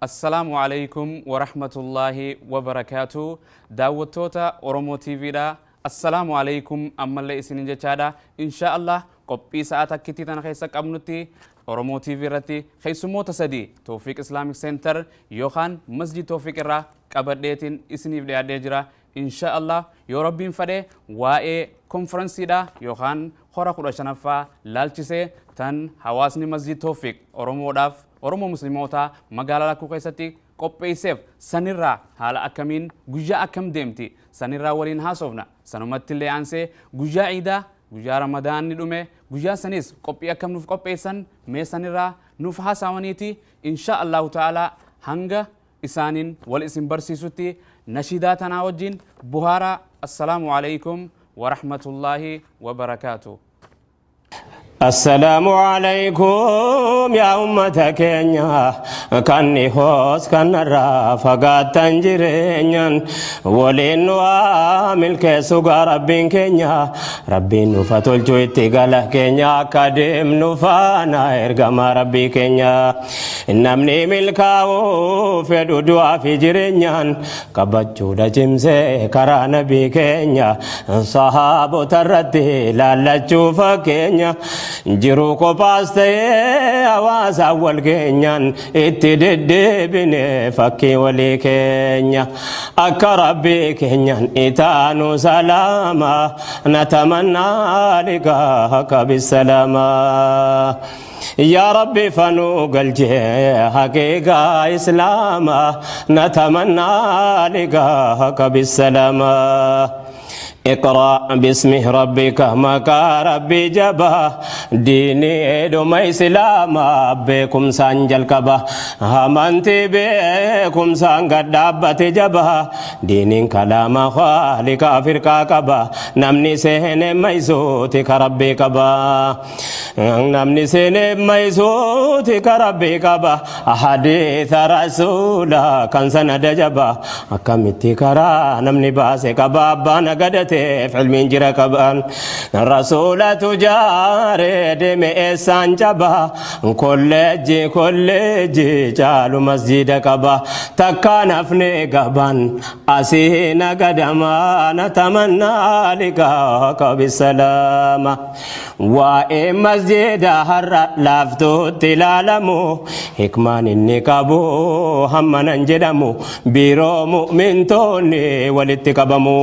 السلام عليكم ورحمة الله وبركاته داوتوتا أورومو تي في دا السلام عليكم أما اللي إسنين جادا إن شاء الله قبي ساعتك كتي تنخيسك أبنتي أورومو تي في رتي خيسمو تسدي توفيق إسلاميك سنتر يوخان مسجد توفيق الرا قبرديتين إسنيف دي أدجرا إن شاء الله يا ربين فدي واي كونفرنسي دا يوخان خورا خورا شنفا لالچسي تن حواسني مسجد توفيق أورومو داف Oromoo Musliimoota magaalaa lakkuu keessatti qopheesseef sanirraa haala akkamiin guyyaa akkam deemti sanirraa waliin haasofna sanumatti illee aansee guyyaa Iidaa guyyaa Ramadaanni dhume guyyaa sanis qophii akkam nuuf qopheessan mee sanirraa nuuf haasawaniiti insha Allahu ta'ala hanga isaaniin wal isin barsiisutti nashiidaa tanaa wajjin buhaara assalaamu alaykum wa rahmatullaahi wa barakaatuh. السلام عليكم يا أمة كينيا كاني خوس كان رافقات تنجرين ولين وامل كسوغا ربين كينيا ربين نفتول جويتي غاله كينيا كادم نفانا إرغما ربي كينيا نمني ملكاو فدو دعا في جرينيان كبجو دا جمسي كرا نبي كينيا صحابو تردي لالجو فكينيا jiru kopaas ta'ee hawaasa wal keenyaan itti deddeebine fakkii walii keenya akka rabbii keenyaan itaanu salaama natamannaa liqaa akka bisalaama يا ربي فنو قلجي حقيقة إسلاما نتمنى لقاك بالسلامة اقرأ باسم ربك مكا ربي جبا ديني دوما إسلاما بكم سانجل كبا همانتي بكم سانجل دابت جبا دينين كلام خالق فرقا كبا نمني سهن ميزوتي كربي كبا نمني سهن ميزوتي كربي كبا حديث رسولا كان سند جبا أكمتي كرا نمني باسي كبا بانا قدتي في علم جرى كبان رسول تجارد مئسان جبا كل جي جالو مسجد كبا تكان افني قبان أسينا قدما نتمنى لقاك بالسلامة وإن مسجد هر لافتو تلالمو حكمان النكابو همنا نجدمو بيرو مؤمن توني ولتكبمو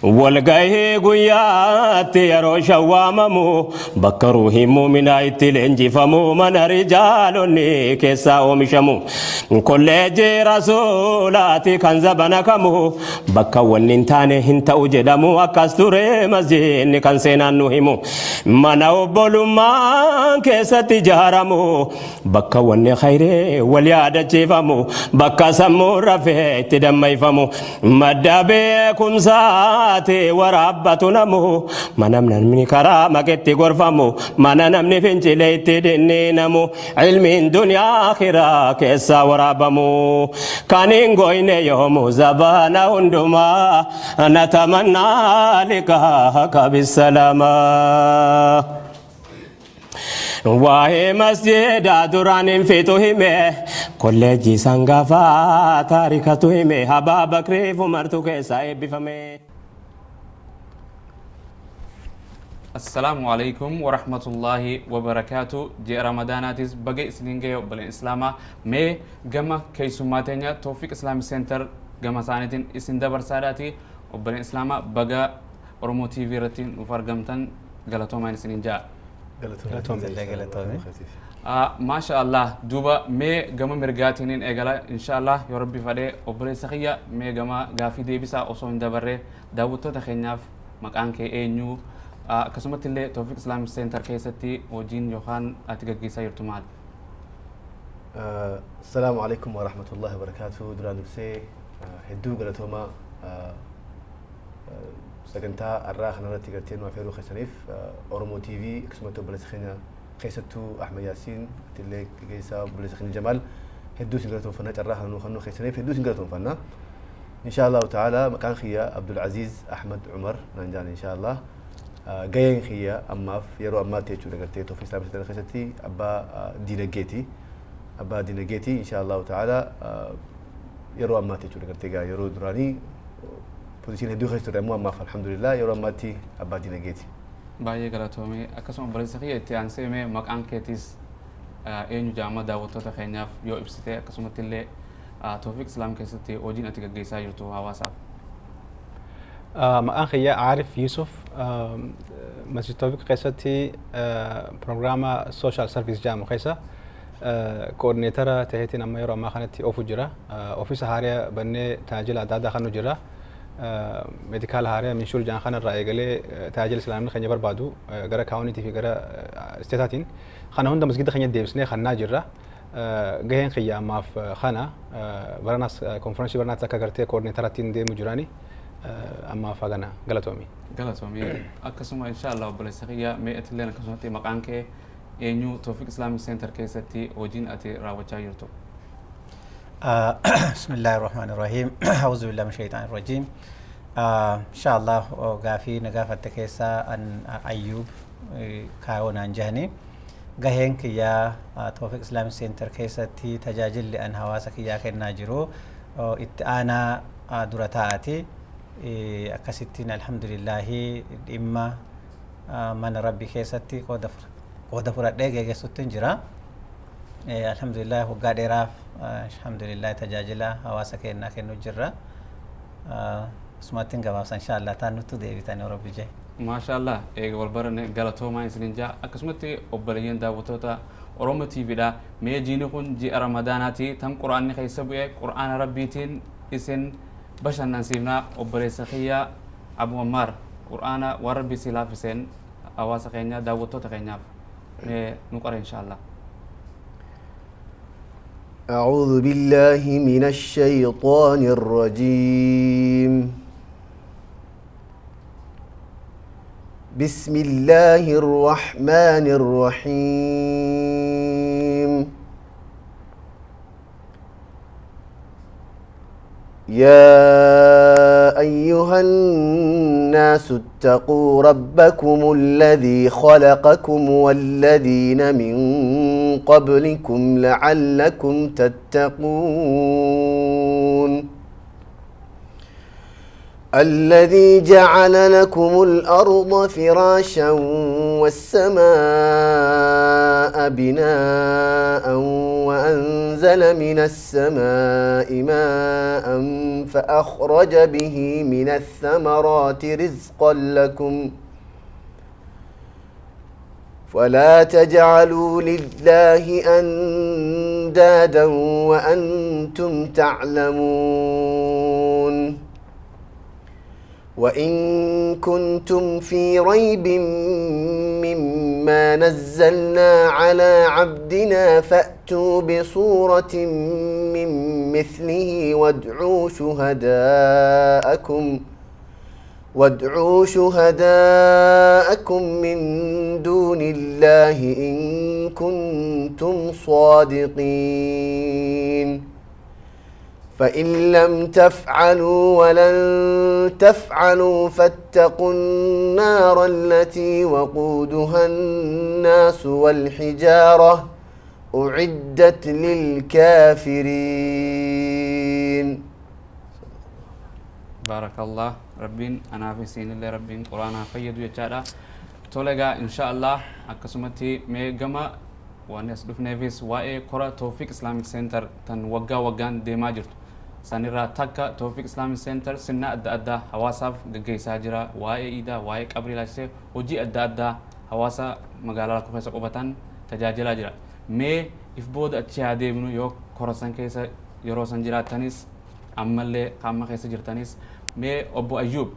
والغايه غيات يرو شواممو بكروه مؤمنا يتلنجفمو من رجالني كسا ومشمو كل رسولاتي كان زبنكمو بكا وننتاني هنت وجدمو اكستور مسجد كان سينانوهمو منو بولما كسا تجارمو بكا ون خير ولياد جيفمو بكا سمو رفه تدميفمو مدبكم ساتي ورابتنمو منمنا من كرامة كتي غرفمو منمني فنجليت دينينمو علم دنيا آخرة كيسا ورابمو كانين غوين يوم زبانا هندما نتمنى لقاك بالسلامة واهي مسجد دوران في توهمه كولجي سانغافا تاريخ توهمه هبا بكري فمرتو كيسا بفمه السلام عليكم ورحمة الله وبركاته جي رمضاناتيس بقى سنينجي وبلين إسلاما مي جمع كيسوماتينيا توفيق إسلامي سنتر جمع سانتين إسن دبر ساداتي وبلين إسلاما بقى أورومو تي في رتين وفرقمتن غلطو ماين سنينجا ما شاء الله دوبا مي جمع مرقاتينين إيجالا إن شاء الله يا ربي فدي وبلين سخيا مي جمع غافي ديبسا أصوين دبره داوتو تخيناف مكان كي إنيو كسمت اللي توفيق إسلام سنتر كيستي وجين يوخان أتجاكي سيرتو مال السلام عليكم ورحمة الله وبركاته دران درسي هدو قلتهما سكنتا الراخ نرتي قلتين وفيرو خسنيف أورومو تي في كسمتو بلسخينا خيستو أحمد ياسين تلي كيسا بلسخينا جمال هدو سنقلتو فنا الراخ نخنو خسنيف هدو سنقلتو فنا إن شاء الله تعالى مكان خيا عبد العزيز أحمد عمر ننجان إن شاء الله جاين خيا أماف يرو أمات تيجو نقدر توفي سلام ستة خشتي أبا ديلجيتي أبا دينجيتي إن شاء الله تعالى يرو أماتي شو لقرتي يرو دراني بوزيشن هدو خيستر أمو أما الحمد لله يرو أماتي أبا دينجيتي baay'ee galatoomii akkasuma barreessa kiyya itti aansee mee maqaan keetiis eenyu jaama daawwattoota keenyaaf yoo ibsite akkasumatti illee Tawfiq Islaam keessatti hojiin ati gaggeessaa jirtu hawaasaaf. maqaan kiyya Aarif Yusuf Masjid Tawfiq keessatti pirogiraama social service jaamu keessa koordineetara taheetiin amma yeroo ammaa kanatti ofu jira ofiisa haaraa bannee tajaajila adda addaa kan jira medikaal haaraa minshuur jaan kanarraa eegalee tajaajila islaamni keenya barbaadu gara kaawunitii fi gara isteetaatiin kana hunda masgida keenya deebisnee kannaa jirra gaheen kiyya ammaaf kana baranaas konferansii baranaas akka gartee koordineetarattiin deemu jiraani ammaaf hagana galatoomii. Galatoomii akkasuma inshaallah obboleessa kiyya mee atilleen akkasumatti maqaan kee eenyu Tawfiq Islamic Center keessatti hojiin ati raawwachaa jirtu. بسم الله الرحمن الرحيم أعوذ بالله من الشيطان الرجيم إن شاء الله غافي نغافة تكيسا أن أيوب كاونا جهني غهين كيا توفيق إسلامي سنتر كيسا تي تجاجل لأن هواسا كيا كنا جرو إتانا درتاعتي أكستين الحمد لله إما من ربي كيسا تي قد فرد ديجي ستين جرا الحمد لله وقاد إراف الحمد لله تجاجلا هواسا كينا كنو جرا اسماتين قبابسا إن شاء الله تانو تديبي تاني ربي جاي ما شاء الله والبرن غلطوما إسنجا أكسمتي أبليين داوتوتا أورومو تي في دا ميجيني كون جي رمضاناتي تم قرآن خيسبوية قرآن ربيتين إسن بشان نسيبنا أبلي سخيا أبو عمار قرآن وربي سلاف إسن هواسا كينا داوتوتا كينا نقرأ إن شاء الله. أعوذ بالله من الشيطان الرجيم بسم الله الرحمن الرحيم يا أيها الناس اتقوا ربكم الذي خلقكم والذين من قبلكم لعلكم تتقون الذي جعل لكم الأرض فراشا والسماء بناء وأنزل من السماء ماء فأخرج به من الثمرات رزقا لكم ولا تجعلوا لله أندادا وأنتم تعلمون وإن كنتم في ريب مما نزلنا على عبدنا فأتوا بصورة من مثله وادعوا شهداءكم من دون الله إن كنتم صادقين فإن لم تفعلوا ولن تفعلوا فاتقوا النار التي وقودها الناس والحجارة أعدت للكافرين. بارك الله ربين أنا في سين الله ربين قرآن فيدو يجارا تولغا إن شاء الله أكسمتي ميجما والناس دف نيفيس واي كرة توفيق إسلاميك سنتر تن وغان ديما جرتو سنرا تاكا توفيق إسلاميك سنتر سنة أدى حواساف غي ساجرا واي إيدا واي قبري لاشي وجي أدى حواسا مغالا لكو فيسا قبطان تجاجلا جرا مي إفبود أتشاهدي منو يوك كورسان كيسا يروسان جرا تانيس أمالي قاما كيسا جرتانيس مي أبو أيوب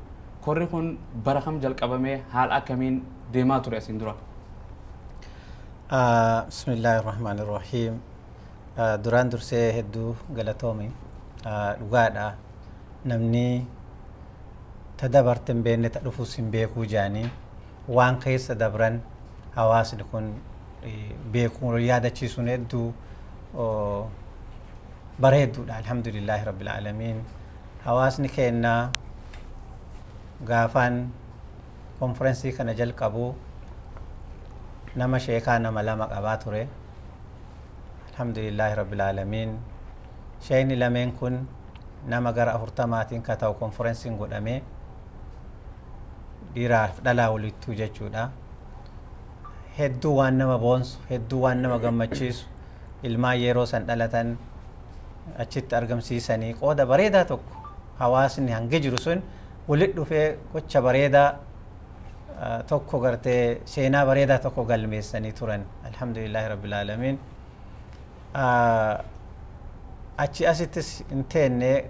كوري كون برخم جل قبامي حال أكمين ديما توري أسين درا. بسم الله الرحمن الرحيم duraan dursee hedduu galatoomi dhugaadha namni ta dabarte hin beekne ta dhufus hin beekuu jaanii waan keessa dabran hawaasni kun beekuu yaadachiisuun hedduu bareedduudha alhamdulillahi rabbil aalamiin hawaasni keenya gaafaan konferensii kana jalqabu nama sheekaa nama lama qabaa ture الحمد لله رب العالمين شيني لمن كن نما غر أفرتماتين كتاو كونفرنسين قدامي dhiiraaf dhalaa walittuu jechuudha. Hedduu waan nama boonsu, hedduu waan nama gammachiisu, ilmaan yeroo san dhalatan achitti argamsiisanii qooda bareedaa tokko hawaasni hangi jiru sun walitti dhufee gocha bareedaa tokko gartee seenaa bareedaa tokko galmeessanii turan. Alhamdulillahi rabbil aalamiin. Achi asittis hin teenne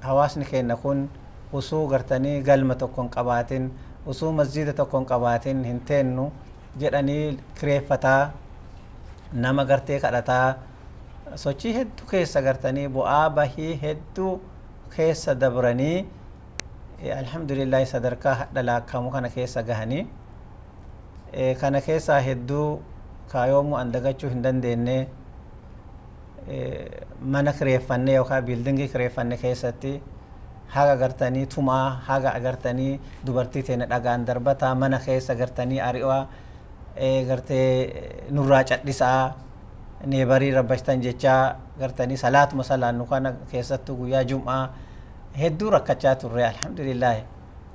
hawaasni keenya kun usuu gartanii galma tokko hin qabaatin, usuu masjiida tokko hin qabaatin hin teennu jedhanii kireeffataa nama gartee kadhataa sochii hedduu keessa gartanii bu'aa bahii hedduu keessa dabranii alhamdulillahi sadarkaa dhalaakamu kana keessa gahanii kana keessaa hedduu kaayoomu an dagachuu hin dandeenye mana kireeffannee yookaan biildingii kireeffanne keessatti haga gartanii tumaa haga agartanii dubartii teene dhagaan darbataa mana keessa gartanii ari'aa gartee nurraa cadhisaa neebarii rabbashtan jechaa gartanii salaatuma salaannu kana keessattuu guyyaa jum'aa hedduu rakkachaa turre alhamdulillah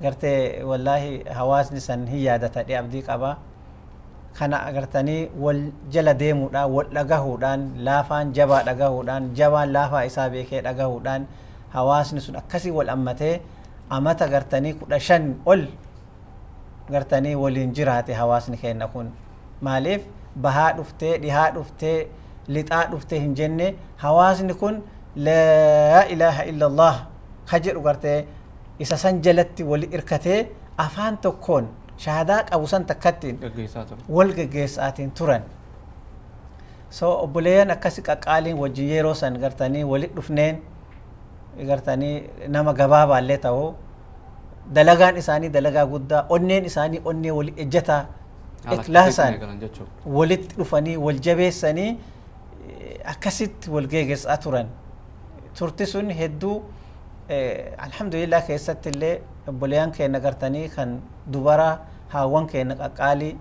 gartee wallaahi hawaasni san hin yaadatadhe abdii qaba kana agartanii wal jala deemuudhaan wal dhagahuudhaan laafaan jabaa dhagahuudhaan jabaan laafaa isaa beekee dhagahuudhaan hawaasni sun akkasii wal ammatee amata gartanii 15 ol gartanii waliin jiraate hawaasni keenya kun maaliif bahaa dhuftee dhihaa dhuftee lixaa dhuftee hin jenne hawaasni kun laa ilaaha illallah kajedhu gartee isa san jalatti wali irkatee afaan tokkoon shahadaa qabu san takkattiin wal geggeessaatiin turan. So obboleeyyan akkasi qaqqaaliin wajjin yeroo san gartanii walit dhufneen gartanii nama gabaabaallee ta'u dalagaan isaanii dalagaa guddaa onneen isaanii onnee wali ejjataa ikhlaasaan walitti dhufanii wal jabeessanii akkasitti wal geggeessaa turan. Turti sun hedduu alhamdulillah keessatti illee obboleeyyan keenya gartanii kan dubara haawwan keenya qaqqaalii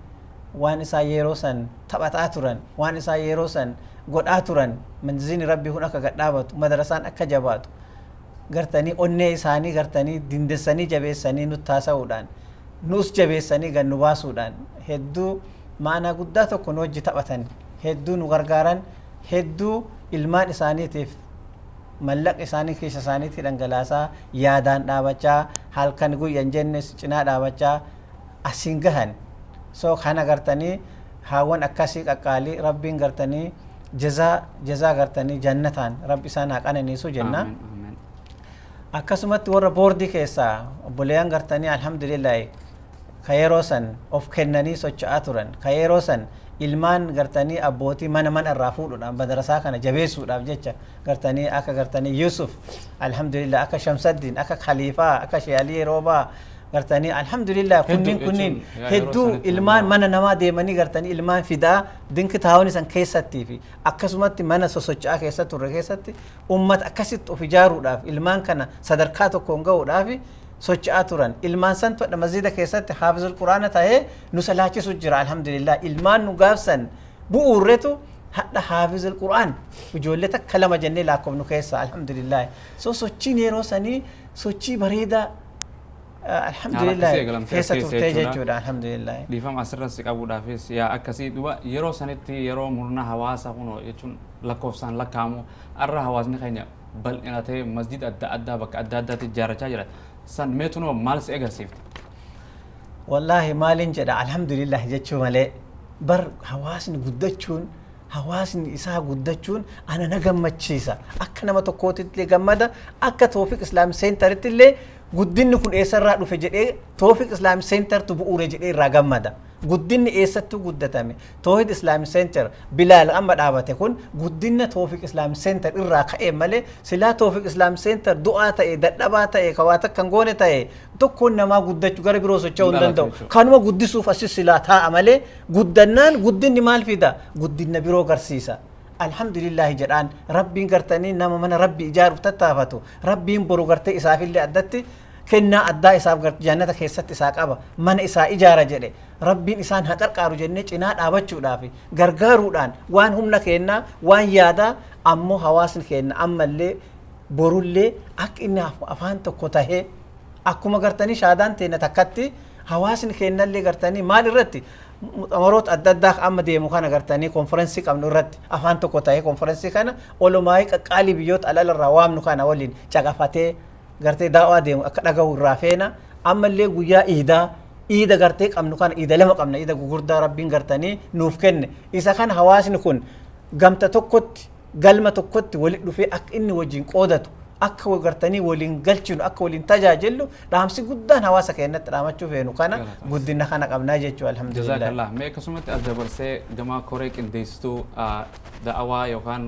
waan isaa yeroo san taphataa turan waan isaa yeroo san godhaa turan manziini rabbii kun akka gadhaabatu madrasaan akka jabaatu gartanii onnee isaanii gartanii dindessanii jabeessanii nutti haasa'uudhaan nus jabeessanii gannu baasuudhaan hedduu maanaa guddaa tokko nu wajji taphatan hedduu nu gargaaran hedduu ilmaan isaaniitiif mallaqa isaanii keessa isaaniitti dhangalaasaa yaadaan dhaabachaa halkan guyyan jennes cinaa dhaabachaa asiin gahan. So kana gartanii haawwan akkasii qaqqaalii rabbiin gartanii jazaa gartanii jannataan rabbi isaan haa qananiisu jenna. Akkasumatti warra boordii keessaa obboleeyyan gartanii alhamdulillah ka yeroo san of kennanii socho'aa turan ka yeroo san ilmaan gartanii abbootii mana irraa fuudhuudhaan madarasaa kana jabeessuudhaaf jecha gartanii akka gartanii Yusuf alhamdulillah akka Shamsaddin akka Khaliifaa akka Sheeyalii Roobaa gartanii alhamdulillah kunniin hedduu ilmaan mana namaa deemanii gartanii ilmaan fidaa dinki taawuni san keessattii fi akkasumatti mana sosocho'aa keessatti turre keessatti ummata akkasitti of ijaaruudhaaf ilmaan kana sadarkaa tokkoon ga'uudhaaf socho'aa turan ilmaan san todha masjiida keessatti haafizul quraana ta'ee nu salaachisu jira alhamdulillah ilmaan nu gaafsan bu'uurretu hadha haafizul quraan ijoollee takka lama jennee lakkoofnu keessa alhamdulillah so sochiin yeroo sanii sochii bareedaa alhamdulillah keessa turtee jechuudha alhamdulillah dhiifama asirratti qabuudhaafis yaa akkasii duba yeroo sanitti yeroo murna hawaasa kunoo jechuun lakkoofsaan lakkaamu arra hawaasni keenya bal'inatee masjid adda addaa bakka adda addaatti ijaarrachaa jira san meetunoo maal si agarsiifte? Wallaahi maalin jedha alhamdulillah jechuu malee bar hawaasni guddachuun hawaasni isaa guddachuun ana na gammachiisa akka nama tokkootitti gammada akka Tawfiq Islamic Centeritti illee guddinni kun eessarraa dhufe jedhee Tawfiq Islamic Center tu bu'uure jedhee irraa gammada guddinni eessattu guddatame Tawhid Islamic Center Bilaal amma dhaabate kun guddinna Tawfiq Islamic Center irraa ka'ee malee silaa Tawfiq Islamic Center du'aa ta'e dadhabaa ta'e kawaata kan goone ta'e tokkoon namaa guddachuu gara biroo socho'uu hin danda'u kanuma guddisuuf asis silaa taa'a malee guddannaan guddinni maal fida guddinna biroo garsiisa. Alhamdulillah jedhaan rabbiin gartanii nama mana rabbi ijaaruuf tattaafatu rabbiin boru gartee isaafillee addatti كنا أدى إساب جنة كيست إساق أبا من إسا إجارة جري ربي إنسان هكر قارو جنة إنات أبتشو دافي غرغارو دان وان هم نكينا وان يادا أمو حواسن كينا أما اللي برو اللي أك إني أفان تكوته أكو مغرتني شادان تينا تكتي حواسن كينا اللي غرتني مال الرتي مؤتمرات أدداخ أما دي مخانا غرتني كونفرنسي كم نورت أفان تكوته كونفرنسي كنا ولو مايك قالي بيوت على الروام نخانا ولين شغفاتي gartee daawaa deemu akka dhaga'u irraa feena ammallee guyyaa iida gartee qabnu kana iida lama qabna iida gugurdaa rabbiin gartanii nuuf kenne isa kana hawaasni kun gamta tokkotti galma tokkotti walitti dhufee akka inni wajjin qoodatu akka gartanii waliin galchinu akka waliin tajaajilu dhaamsi guddaan hawaasa keenyatti dhaamachuu feenu kana guddina kana qabnaa jechuu alhamdulillah. Jazakallah. Mee akkasumatti as dabarsee gama koree qindeessituu da'awaa yookaan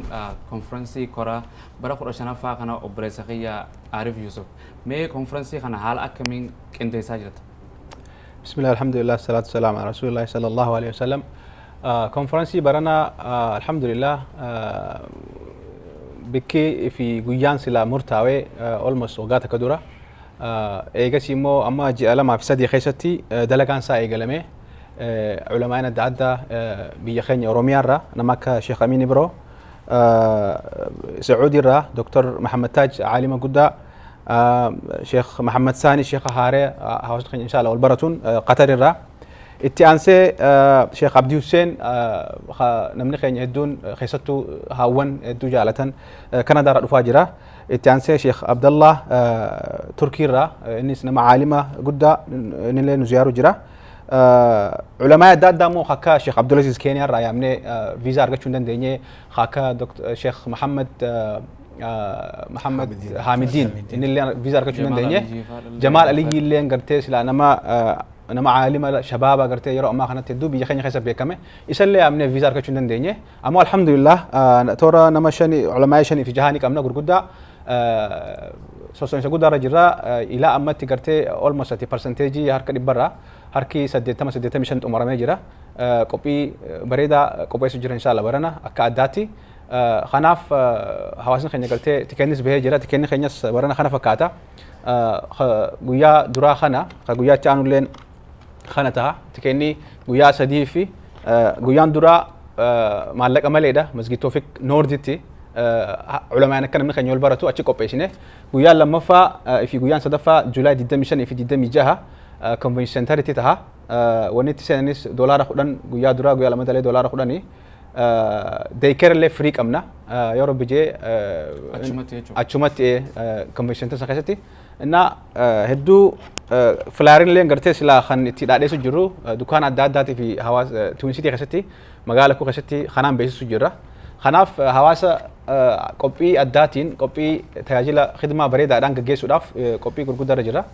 konfiraansii koraa bara 15ffaa kana obboleessa kiyya Arif Yusuf. Mee konfiraansii kana haala akkamiin qindeessaa jirta? Bismillah alhamdulillah salatu wassalamu ala rasulillah sallallahu alaihi wasallam. Konfiraansii barana alhamdulillah bikki fi guyyaan sila murtaawee almost waggaa takka dura eegas immoo amma ji'a lamaa fi sadii keessatti dalagaan isaa eegalame ulamaan adda addaa biyya keenya Oromiyaarraa nama akka Sheekh Amin Ibro Sacuudiirraa Dr. Muhammad Taaj caalima guddaa Sheekh Muhammad Saani Sheekh Haaree hawaasa keenya insha Allah wal baratuun Qatarirraa itti aansee Sheekh Abdi Hussein namni keenya hedduun keessattuu haawwan hedduu jaalatan Kanadaarraa dhufaa jira. Itti aansee Sheekh Abdallah Turkiirraa innis nama caalima guddaa innillee nu ziyaaru jira. Ulamaa adda addaa immoo akka Sheekh Abdulaziz Keeniyaarraa yaamnee viizaa argachuu hin dandeenye akka Sheekh Muhammad Hamiddiin innillee viizaa argachuu hin dandeenye. Jamaal Aliyyi illee gartee silaa nama caalima shabaaba gartee yeroo ammaa kanatti hedduu biyya keenya keessa beekame isallee amnee viizaa argachuu hin dandeenye ammoo alhamdulillah toora nama shani ulamaa shanii fi jahaanii qabna gurguddaa sosoomsa guddaarra jirra ilaa ammatti gartee almost 30% harka dhibbarraa harki 85 xumuramee jira qophii bareedaa qopheessu jira inshallah barana akka addaatti kanaaf hawaasni keenya gartee tikeennis bahee jira tikeenni keenyas barana kana fakkaata guyyaa duraa kana guyyaa itti aanulleen kana ta'a tikeenni guyyaa sadii fi guyyaan duraa maallaqa maleedha masjid Tawfiq Noorditti ulamaan akka namni keenya wal baratu achi qopheessine guyyaan lammaffaa fi guyyaan sadaffaa Juulaay 25 fi 26 convention centeritti ta'a wanni itti seenanis $10 guyyaa duraa guyyaa lammadallee $10 daycare illee free qabna yoo rabbi jee achumatti convention center keessatti inna hedduu flaarin illee gartee silaa kan itti dhaadheessu jiru dukaan adda addaatii fi hawaasa Twin City keessatti magaala koo keessatti kanaan beeksisu jirra. Kanaaf hawaasa qophii addaatiin qophii tajaajila khidmaa bareedaadhaan gaggeessuudhaaf qophii gurguddaarra jira.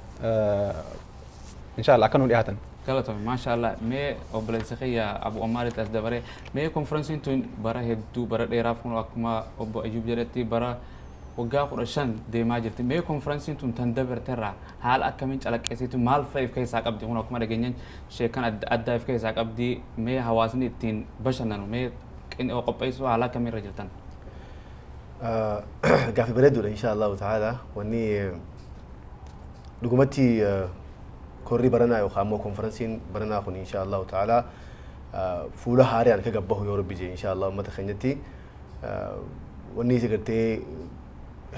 Inshallah akka nu dhiyaatan. Galatoomi maashaallah mee obboleessa kiyya Abu Omaritti as dabaree mee konfiraansiin tun bara hedduu bara dheeraaf kun akkuma obbo Ayyub jedhetti bara waggaa 15 deemaa jirti mee konfiraansiin tun tan dabarterraa haala akkamiin calaqqeessitu maal fa'iif keessaa qabdi kun akkuma dhageenyaan sheekan adda if keessaa qabdi mee hawaasni ittiin bashannanu mee qopheessuu haala akkamiirra jirtan. Gaaffii bareedduudha inshallah ta'ala wanni dhugumatti korri baranaa yookaan immoo konfiraansiin baranaa kun inshallah ta'ala fuula haaraan akka gabbahu yoo rabbi jee inshallah uummata keenyatti wanni isa gartee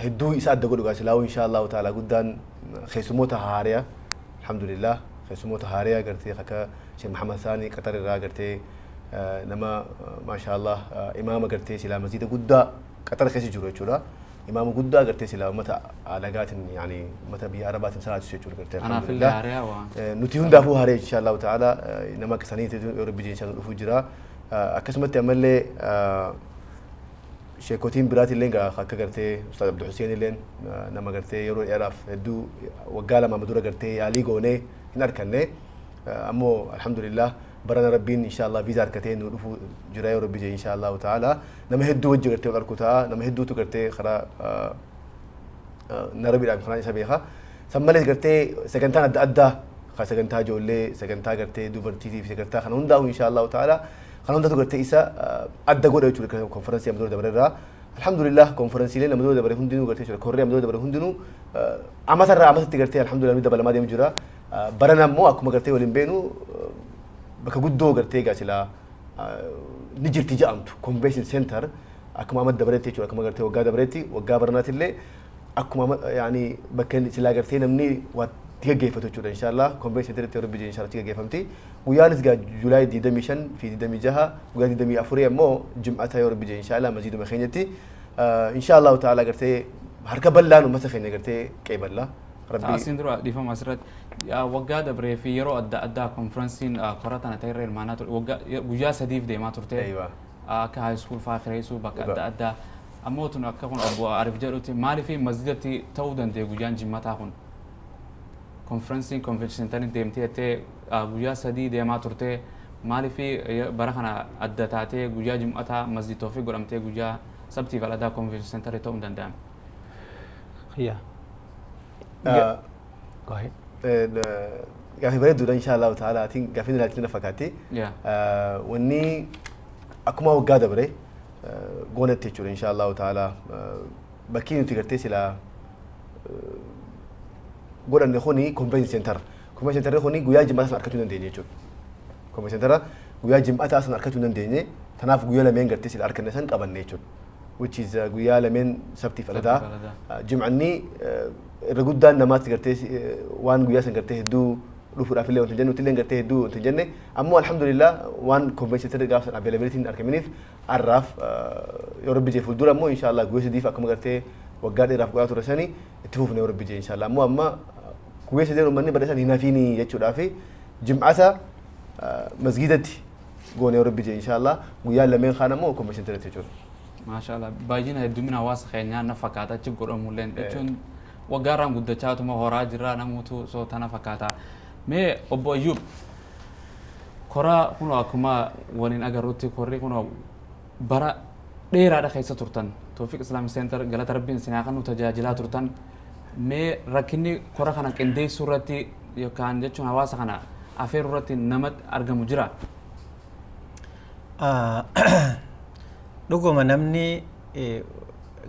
hedduu isa adda godhu gaasilaa'u inshallah ta'ala guddaan keessumoota haariyaa alhamdulillah keessumoota haariyaa gartee akka Sheekh Muhammad Saani Qatar irraa gartee nama maashaallah imaama gartee silaa masjida guddaa Qatar keessa jiru jechuudha. Imaama guddaa gartee silaa uummata alagaatiin yaani uummata biyya arabaatiin salaachisu jechuudha gartee alhamdulillah. Nuti hundaafuu haaree inshallah ta'ala nama akka saniitti yoo rabbi jee inshallah dhufuu jira. Akkasumatti ammallee sheekotiin biraati illee akka gartee Ustaad Abdul Hussein illee nama gartee yeroo dheeraaf hedduu waggaa lama dura gartee yaalii goonee hin arganne ammoo alhamdulillah barana rabbiin inshallah viizaa argatee nu dhufuu jira yoo rabbi jee inshallah ta'ala nama hedduu wajji gartee wal argu ta'a nama hedduutu gartee karaa narabiidhaan kanaan isa beeka san malees gartee sagantaan adda addaa sagantaa ijoollee sagantaa gartee dubartiitiif sagantaa kana hundaa'u inshallah ta'ala kan hundatu gartee isa adda godha jechuudha konfiraansii amma dura dabareerraa الحمد لله كونفرنسي لنا مدود دبر هندنو قرتي شو كوريا مدود دبر هندنو عمثر عمثر تقرتي الحمد لله مدة بلما ديم جرا برنا مو أكو ما قرتي ولين بينو بكجود دو قرتي قاسلا نجر تجامت كونفنشن سنتر أكو ما مدة برتي شو أكو ما قرتي وقا دبرتي وقا برنات اللي أكو ما يعني بكن سلا قرتي نمني وتيجي فتو شو إن شاء الله كونفنشن سنتر تيجي بيجي إن شاء الله تيجي فهمتي ويانس قا جولاي دي دميشن في دي دمي جها وقا دي دمي أفريقيا مو جمعة يا رب بيجي إن شاء الله مزيد مخينتي إن شاء الله تعالى قرتي هركب الله ومسخ إني قرتي كيف الله ربي سيندرو دي فما سرت يا وقاد بري في يرو أدا كونفرنسين قراتنا تيري المعنات وقا وجا سديف دي ما ترتي أيوة كهاي سكول فاخر يسوع بك أدا أموتنا كهون أبو عارف جروتي مالي في مسجدتي تودن دي وجان جمعة هون كونفرنسين كونفنشن تاني ديمتي تي وجا سدي دي ما ترتي مالي في برخنا أدا تاتي وجا جمعة مسجد توفيق قرامتي وجا سبتي فلا دا كونفنشن سنتر توم دندام خيا قاهي قافي بريد إن شاء الله تعالى تين قافين لاتنا فكاتي وني أكما وقادة بري قونة تيجور إن شاء الله تعالى بكين تقرتي سلا قول أن يخوني كونفنشن سنتر كونفنشن سنتر يخوني قويا جمعة أصلا أركتون ديني جور كونفنشن سنتر قويا جمعة أصلا أركتون ديني تناف قويا لمين قرتي سلا أركنا سن قبل نيجور which is قويا لمن سبتي فلدا جمعني الرجودان نماذج قرتي وان قويا سن قرتي هدو رفور أفلي وتجنن وتلين قرتي هدو وتجنن أما الحمد لله وان كونفنشن ترى قاس availability أركمينيف عرف يا رب يجي فلدورا مو إن شاء الله قويا سديف أكمل قرتي وقاد إرف قويا ترساني تفوف يا رب يجي إن شاء الله أما قويا سدير ومني بدرسان هنا فيني يجوا رافي جمعة مسجدتي قون يا رب يجي إن شاء الله قويا لمن خانة مو كونفنشن ترى تجور ما شاء الله باجينا الدمنا واس خيرنا نفكاتا تجور أمولين إتشون وقارن قد جاتو ما هراج را نموتو صوت أنا فكاتا مي أبو أيوب كرا كنا كما ولين أجروتي كوري كنا برا دير ada kaisa turtan Taufik Islamic Center galata rabbin sinakan utajajila turtan me rakini kora kana kende surati yokan jechun hawasa kana afer urati namat argamu jira dhuguma namni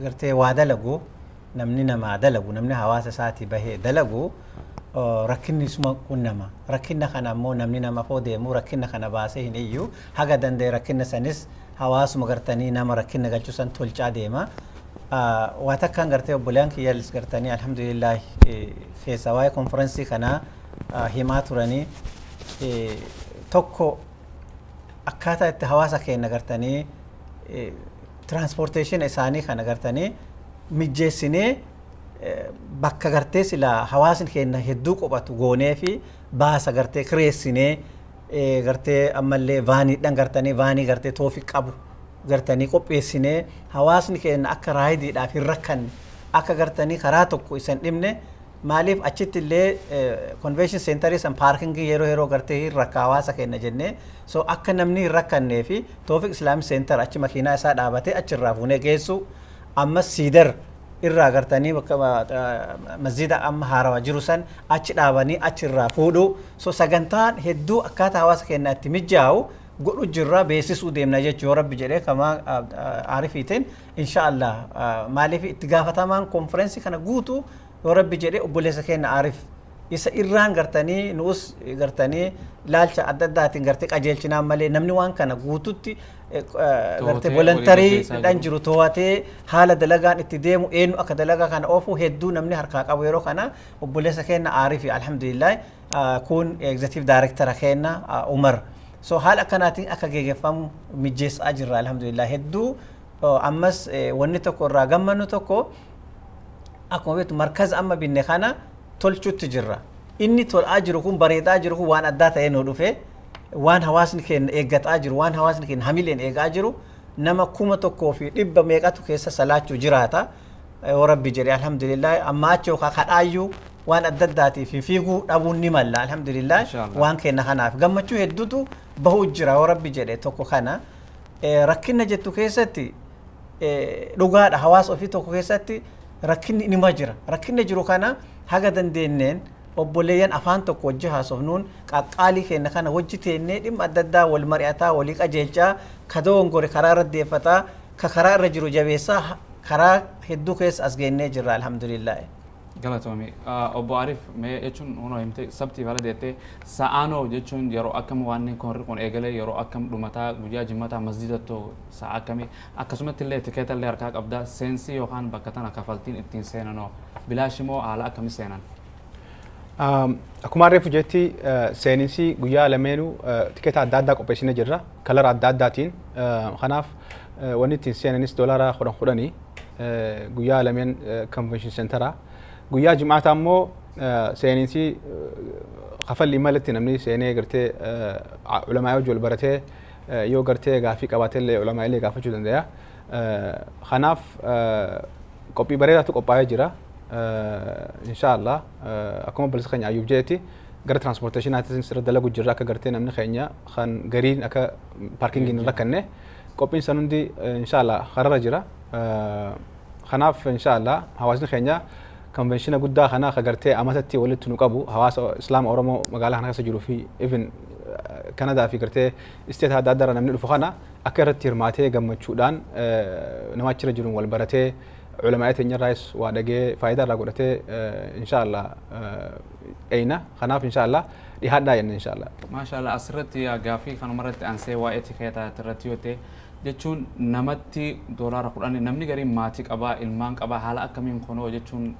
gartee waa dalagu namni nama dalagu namni hawaasa isaati bahee dalagu rakkinni isuma qunnama rakkinna kana ammoo namni nama foo deemu rakkinna kana baasee hin iyyu haga dandee rakkinna sanis hawaasuma gartanii nama rakkinna galchuu san tolchaa deema waa takkaan gartee obboleen kiyyaalis gartanii alhamdulillah keessa waa'ee konferensii kana himaa turanii tokko akkaataa itti hawaasa keenya gartanii transportation isaanii kana gartanii mijjeessinee bakka gartee sila hawaasni keenya hedduu qophatu goonee fi baasa gartee kireessinee gartee ammallee vaaniidhaan gartanii vaanii gartee Toofiq qabu gartanii qopheessinee hawaasni keenya akka raayidiidhaaf hin rakkanne akka gartanii karaa tokko isan dhibne maaliif achitti illee convention center san parkingii yeroo gartee hin rakka hawaasa keenya jennee so akka namni hin rakkannee fi Toofiq Islamic Center achi makiinaa isaa dhaabatee achirraa fuunee geessu amma siidar irraa gartanii masjida amma haarawaa jiru san achi dhaabanii achirraa fuudhu so sagantaan hedduu akkaataa hawaasa keenya itti mijaa'u godhu jirra beesisuu deemna jechuu yoo rabbi jedhee kama aarifiitiin inshaallah maaliif itti gaafatamaan konferensii kana guutuu yoo rabbi jedhee obboleessa keenya aarif isa irraan gartanii nuus gartanii laalcha adda addaatiin gartee qajeelchinaan malee namni waan kana guututti gartee volontarii dhan jiru to'atee haala dalagaan itti deemu eenyu akka dalagaa kana oofu hedduu namni harkaa qabu yeroo kana obboleessa keenya aarifi alhamdulillah kun executive director keenya Umar so haala akkanaatiin akka geeggeeffamu mijjeessaa jirra alhamdulillah hedduu ammas wanni tokko irraa gammannu tokko akkuma beektu markaza amma binne kana tolchuutti jirra inni tol'aa jiru kun bareedaa jiru kun waan addaa ta'ee nu dhufe waan hawaasni keenya eeggataa jiru waan hawaasni keenya hamileen eegaa jiru nama 1,100 meeqatu keessa salaachuu jiraata yoo rabbi jedhee alhamdulillah amma achoo kadhaayyuu waan adda addaatiif fiiguu dhabuun ni malla alhamdulillah waan keenya kanaaf gammachuu hedduutu bahuu jira yoo rabbi jedhee tokko kana rakkina jettu keessatti dhugaadha hawaasa ofii tokko keessatti rakkinni nima jira rakkinni jiru kana haga dandeenyeen obboleeyyan afaan tokko wajji haasofnuun qaqqaalii keenya kana wajji teennee dhimma adda addaa wal mari'ataa walii qajeelchaa ka doongore karaa irra deeffataa كخرا رجرو جبيسا خرا هدو كيس أسجيني جرا الحمد لله galatoomii obbo Arif mee jechuun hono himte sabtii bala deettee sa'aanoo jechuun yeroo akkam waan konri kun eegalee yeroo akkam dhumataa guyyaa jimmataa masjidatoo sa'a akkamii akkasumatti illee tikeeta illee harkaa qabdaa seensii yookaan bakka tana kafaltiin ittiin seenanoo bilaashimoo haala akkamii seenan. Akkuma reefu jetti seeninsi guyyaa lameenuu tikeeta adda addaa qopheessinee jirra kalara adda addaatiin kanaaf wanni ittiin seenanis doolaara 10 guyyaa lameen convention centeraa guyyaa jimaataa immoo seeninsi kafalli malatti namni seenee gartee ulamaa wajjin wal baratee yoo gartee gaafii qabaatee illee ulamaa illee gaafachuu danda'a. Kanaaf qophii bareedaatu qophaa'ee jira. Inshaallah akkuma balsa keenya ayyuub jeetti gara transportationaatiin sirra dalagu jirra akka gartee namni keenya kan gariin akka paarkingiin hin rakkanne qophiin san hundi inshaallah kararra jira. Kanaaf inshaallah hawaasni keenya konvenshiina guddaa kana akka gartee amatatti walitti nu qabu hawaasa islaama oromoo magaalaa kana keessa jiruu fi even kanadaa fi gartee isteet adda addaa namni dhufu kana akka irratti hirmaatee gammachuudhaan nama achirra jiruun wal baratee علماء تنجرايس وادجى فائدة راقولته إن شاء الله أينا خناف إن شاء الله لهذا يعني إن شاء الله ما شاء الله أسرت يا جافي كانوا مرت أنسى وقتي كيتا ترتيوته جتشون نمتي دولار القرآن نمني قريب ماتك أبا المانك أبا حالا كمين خنو جتشون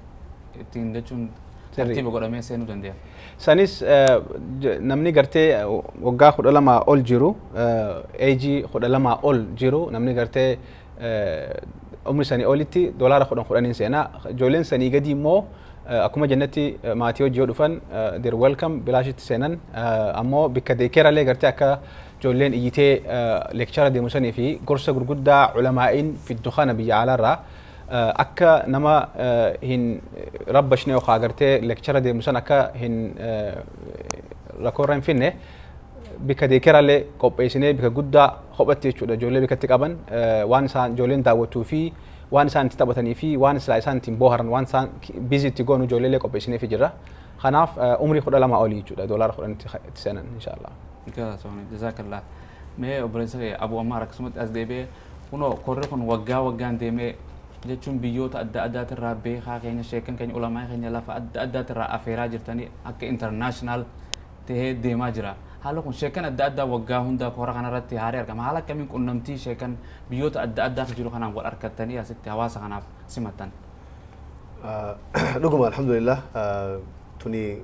تين جتشون ترتيب قرامي سينو دنديا سانيس نمني قرتي وقا خد لما أول جيرو أيجي خد لما أول جيرو نمني قرتي عمر سني أولتي دولار خدهم خدانين سنة جولين سني قديم مو أكما جنتي ماتيو جيو دفن دير ويلكم بلاشت سنن أمو بكذكر اللي قرتي أكا جولين يجي لكشرة دي مسني في قرصة قرقودة علماءين في الدخان بيجعل الرا أكا نما هن ربشني وخا قرتي لكشرة دي مسن أكا هن ركورين فينه بكذكر اللي قبيسني بكجودة خبرتي شو ده جولين بكتكابن وانسان جولين دعوتو في وانسان تتابعني في وانسان لسان تيمبوهرن وانسان بيزي تيجونو جولين قبيسني في جرا خناف عمري خد لما أولي شو ده دولار خد سنة إن شاء الله. كذا سوني جزاك الله. ما أبرزك أبو عمار كسمت أزدبي هنا كوركون وجا ديمه جتشون بيوت أداة الرابع خاكين شيكن كين علماء كين يلا فأداة الرابع أفيرا جرتني أك إنترناشنال تهي ديماجرا حالا كون شيكن أداة وجا هندا كورا كنا رتي هاري أركام حالا كمين كون نمتي شيكن بيوت أداة خجلو خنا نقول أركتني يا ستي هواس خنا سمتن. نقول الحمد لله توني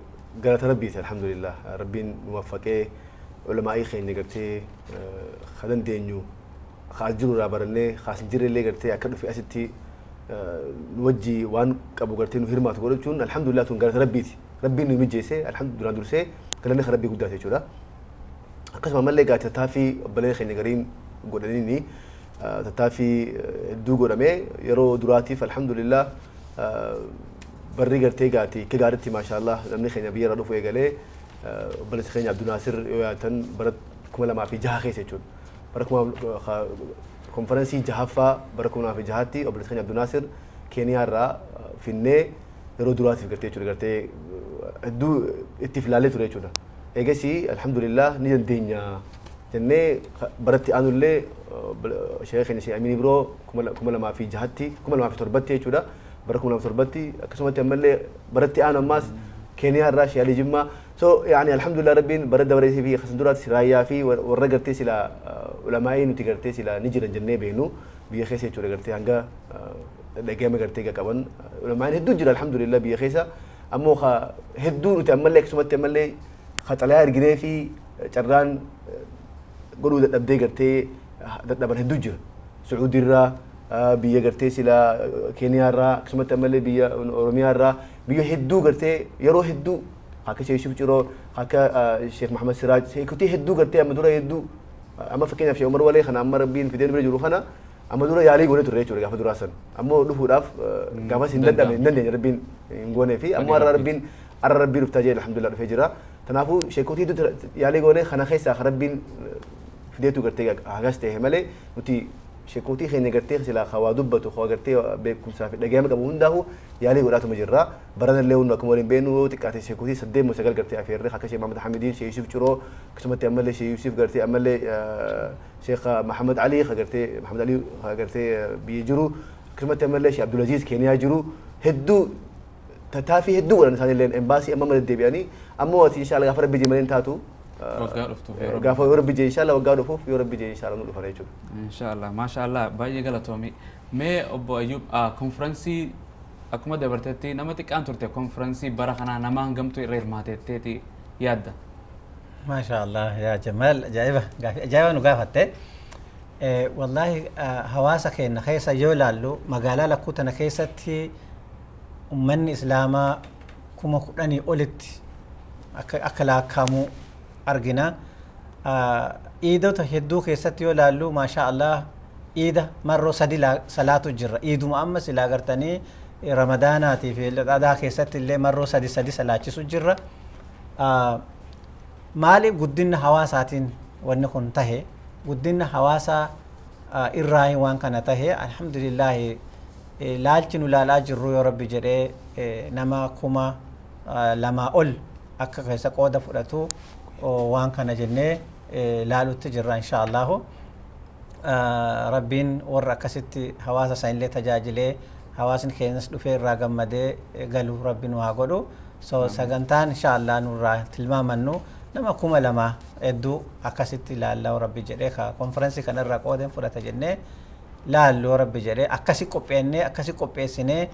قالت ربي الحمد لله ربين موفقه علماء خين نقرتي خدن دينيو خاجرو رابرني خاص جري اللي قرتي أكد في أستي نوجي وان كابو قرتي نهرما تقول شون الحمد لله تون قالت ربي نمجيسه الحمد لله درسه كلامي خربي قداتي شورا قسم ما اللي قالت تتافي بلي خين نقرين قولني تتافي دو قرمي يرو دراتي فالحمد لله بري قرتي قاتي كقارتي ما شاء الله لمني خين بيرا رفو يقالي بلس خين عبد الناصر يواتن برد كملا ما في جهة خيسة شون بركم كونفرنسي جهافا بركم ما في جهاتي وبلس خين عبد الناصر كينيا را في النه يرو دراتي قرتي شون قرتي دو اتفلالي تري شون إيجاسي الحمد لله نيجن دينيا جنة برتي أنو اللي شيخ نسي أميني برو كملا ما في جهاتي كملا ما في تربتي شون بركم لهم تربتي كسمت يملي برتي أنا ماس كينيا الراش يالي جمّا سو يعني الحمد لله ربين برد بريسي في خسندورات سرايا في ورقرتي سلا علماءين وتقرتي سلا نجر الجنة بينو بيخيسة شو رقرتي عنجا دقيقة مقرتي كمان علماءين هدو جرا الحمد لله بيخيسة أمو خا هدو تملي كسمت يملي خطلها رجلي في جران قولوا دبدي قرتي دبر هدو جرا سعودي الرا بيا قرتي سلا كينيا را كسمت تملي بيا أوروميا را بيا هدو قرتي يرو هدو هكا شيء شوف جرو هكا الشيخ محمد سراج كنتي هدو قرتي أما دورا هدو أما فكينا في عمر ولي خنا أما ربين في دين بري جرو خنا أما دورا يالي قولي تري جرو قافة دورا سن أما لفو راف قافة سندل من نندي ربين نقولي في أما ربين ربين رفتاجي الحمد لله رفجرا تنافو شيء كنتي يالي قولي خنا خيسا خربين في ديتو قرتي هكاستي هملي وتي sheekotii keenya gartee silaa hawaa dubbatu hawaa gartee beekumsaa fi dhagahama qabu hundaa'u yaalii godhaatuma jirra barana illee hundu akkuma waliin beenu xiqqaate sheekotii 8 gartee afeerree akka Sheekh Mahamad Hamidiin Sheekh Yusuf Ciroo akkasumatti ammallee Sheekh Yusuf gartee ammallee Sheekh Mahamad Ali gartee Mahamad Ali gartee biyya jiru akkasumatti ammallee Sheekh Abdulaziz Keeniyaa jiru hedduu tattaaffii hedduu godhan isaaniillee embaasii amma deddeebi'anii ammoo ati inshaalla gaafa rabbi jimaniin taatu gaafa yoo rabbi jee inshaalla waggaa dhufuuf yoo rabbi jee inshaalla nu dhufana jechuudha. Inshaalla maashaallah baay'ee galatoomi. Mee obbo Ayyub konfiraansii akkuma dabartetti nama xiqqaan turte konfiraansii bara kanaa nama hangamtu irra hirmaatetteeti yaadda. Maashaallah yaa Jamaal ajaa'iba nu gaafatte. Wallaahi hawaasa keenya keessa yoo ilaallu magaalaa lakkuu tana keessatti ummanni islaamaa 10,000 olitti akka laakkaa'amu argina. Iidota hedduu keessatti yoo ilaallu maashaa Allah iida marroo 3 salaatu jirra. Iiduma amma silaa agartanii ramadaanaatii fi adaa keessatti illee marroo 3 salaachisu jirra. Maali guddina hawaasaatiin wanni kun tahe guddina hawaasaa irraa waan kana tahe alhamdulillahi laalchi nu laalaa jirru yoo rabbi jedhee nama 2,000 ol akka keessa qooda fudhatu waan kana jennee laalutti jirra insha Allahu. Rabbiin warra akkasitti hawaasa isaanillee tajaajilee hawaasni keenyas dhufee irraa gammadee galu rabbi nu haa godhu. So sagantaan insha Allah nurraa tilmaamannu nama 2,000 hedduu akkasitti ilaallaa rabbi jedhee konfiraansii kanarraa qooda fudhata jennee laallu rabbi jedhee akkasi qopheennee akkasi qopheessinee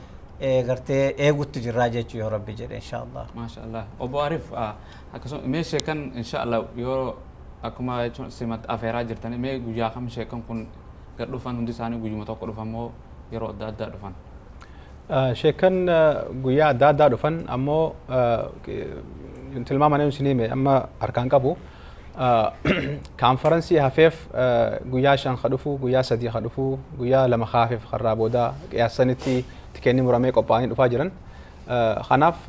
gartee eegutti jirraa jechuu yoo rabbi jedhe inshallah. Maashaallah. Obbo Arif akkasuma mee sheekan inshallah yoo akkuma jechuun simat afeeraa jirtanii mee guyyaa kam sheekan kun gad dhufan hundi isaanii guyyuma tokko dhufan moo yeroo adda addaa dhufan? Sheekan guyyaa adda addaa dhufan ammoo tilmaama namni sinime amma harkaan qabu konfiraansii hafeef guyyaa 5 kadhufu guyyaa 3 kadhufu guyyaa 2 hafeef karraa booda qiyaassanitti tikeenni muramee qophaa'anii dhufaa jiran. Kanaaf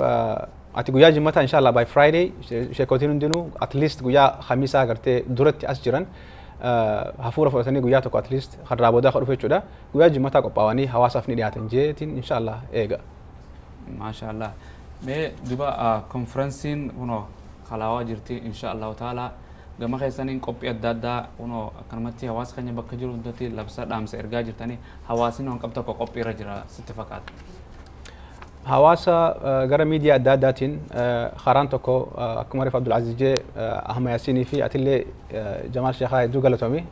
ati guyyaa jimmata inshallah by Friday sheekotiin hundinuu at least guyyaa khamiisaa agartee duratti as jiran hafuura fudhatanii guyyaa tokko at least karraa booda kadhufu jechuudha. Guyyaa jimmataa qophaa'anii hawaasaaf ni dhiyaatan jeetiin inshallah eega. Maashaallah. Mee duba konfiraansiin kunoo kalaawaa jirti inshallah ta'ala gama keessaniin qophii adda addaa kunoo akkanumatti hawaasa keenya bakka jiru hundatti labsa dhaamsa ergaa jirtanii hawaasni waan qabdu tokko qophii irra jira sitti fakkaata. Hawaasa gara miidiyaa adda addaatiin karaan tokko akkuma Riif Abdul Aziz jee Ahmad Yaasiinii fi atillee Jamaal Sheekhaa hedduu galatoomi